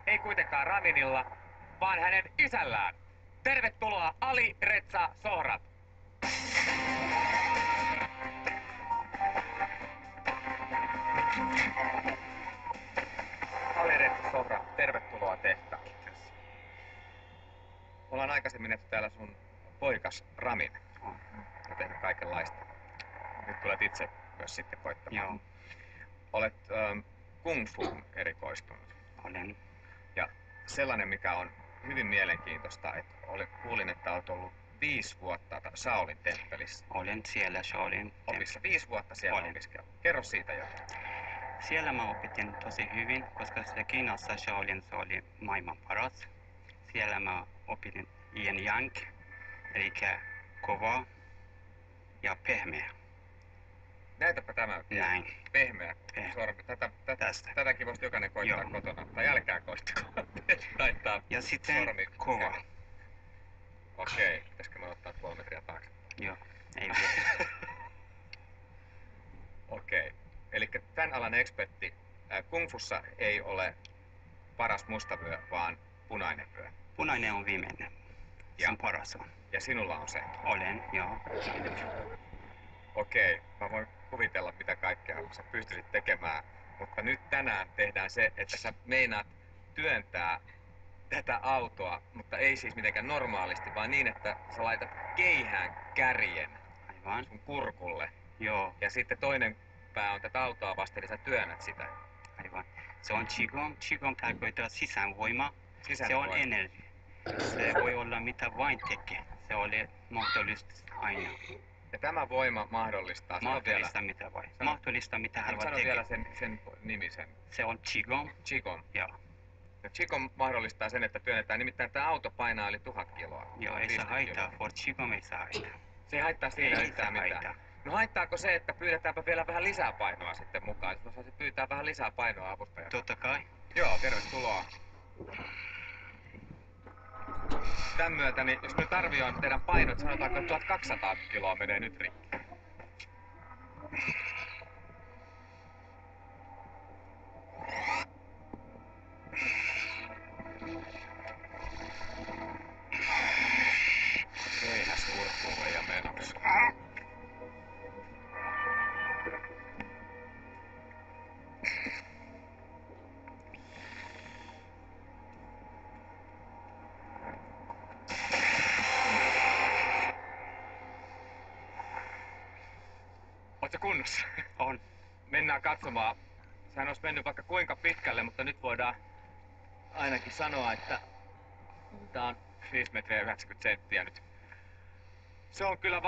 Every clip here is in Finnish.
ei kuitenkaan Raminilla, vaan hänen isällään. Tervetuloa Ali Reza Sohrab. Ali Reza Sohrab, tervetuloa tehtaan. Ollaan aikaisemmin nähty täällä sun poikas Ramin. Ja tehnyt kaikenlaista. Nyt tulet itse myös sitten koittamaan. Joo. Olet kung fuun erikoistunut. Olen. Ja sellainen, mikä on hyvin mielenkiintoista, että kuulin, että olet ollut 5 vuotta Shaolin temppelissä. Olen siellä Shaolin Opissa 5 vuotta siellä opiskellut. Kerro siitä jotain. Siellä mä opitin tosi hyvin, koska se Kiinassa Shaolin se oli maailman paras. Siellä mä opitin yin yang, eli kova ja pehmeä. Näytäpä tämä. Näin. Pehmeä sormi. Tätäkin voisi jokainen koittaa kotona. Tai älkää koittako. Taittaa ja sitten sormi. kova. Okei. Pitäisikö mä ottaa 3 metriä taakse? Joo. Ei vielä. Okei. Eli tämän alan ekspertti. Kung fussa ei ole paras musta vyö, vaan punainen vyö. Punainen on viimeinen. Se on paras on. Ja sinulla on se? Olen, joo. Okei, mä voin kuvitella mitä kaikkea sä pystyisit tekemään, mutta nyt tänään tehdään se, että sä meinaat työntää tätä autoa, mutta ei siis mitenkään normaalisti, vaan niin, että sä laitat keihään kärjen Aivan. sun kurkulle. Joo. Ja sitten toinen pää on tätä autoa vasten, niin sä työnnät sitä. Aivan. Se on Qigong. Qigong tarkoittaa sisäänvoima. Se on energia. Se voi olla mitä vain tekee. Se oli mahdollista aina. Ja tämä voima mahdollistaa... Mahdollista mitä vain. Mahdollista mitä haluat tekee. Sano vielä sen nimisen. Se on Qigong. Qigong. Joo. Ja Qigong mahdollistaa sen, että työnnetään. Nimittäin tämä auto painaa yli 1000 kiloa. Joo, ei saa haittaa. For Qigong ei saa haittaa. Se ei haittaa siinä yhtään mitään. Haittaa. No haittaako se, että pyydetäänpä vielä vähän lisää painoa sitten mukaan? Jos saisi pyytää vähän lisää painoa avustajalta. Totta kai. Joo, tervetuloa. Tän myötä, niin jos nyt arvioin teidän painot, sanotaanko 1200 kiloa menee nyt rikki. Keihäs kurkkuun ja menossa. Ootko kunnossa? On. Mennään katsomaan. Sehän olisi mennyt vaikka kuinka pitkälle, mutta nyt voidaan ainakin sanoa, että tää on 5 metriä 90 senttiä nyt. Se on kyllä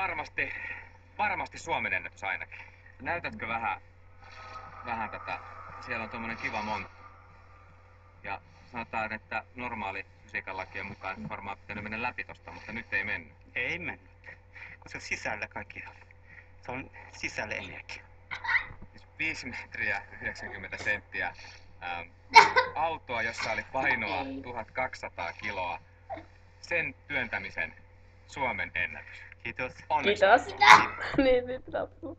varmasti Suomen ennätys ainakin. Näytätkö vähän tätä? Siellä on tommonen kiva monttu. Ja sanotaan, että normaali fysiikan lakien mukaan varmaan pitänyt mennä läpi tosta, mutta nyt ei mennyt. Ei mennyt. Koska sisällä kaikki on. Se on sisällä energia. 5 metriä 90 senttiä autoa, jossa oli painoa 1200 kiloa. Sen työntämisen Suomen ennätys. Kiitos. Onneksi. Kiitos. Niin, nyt loppuu.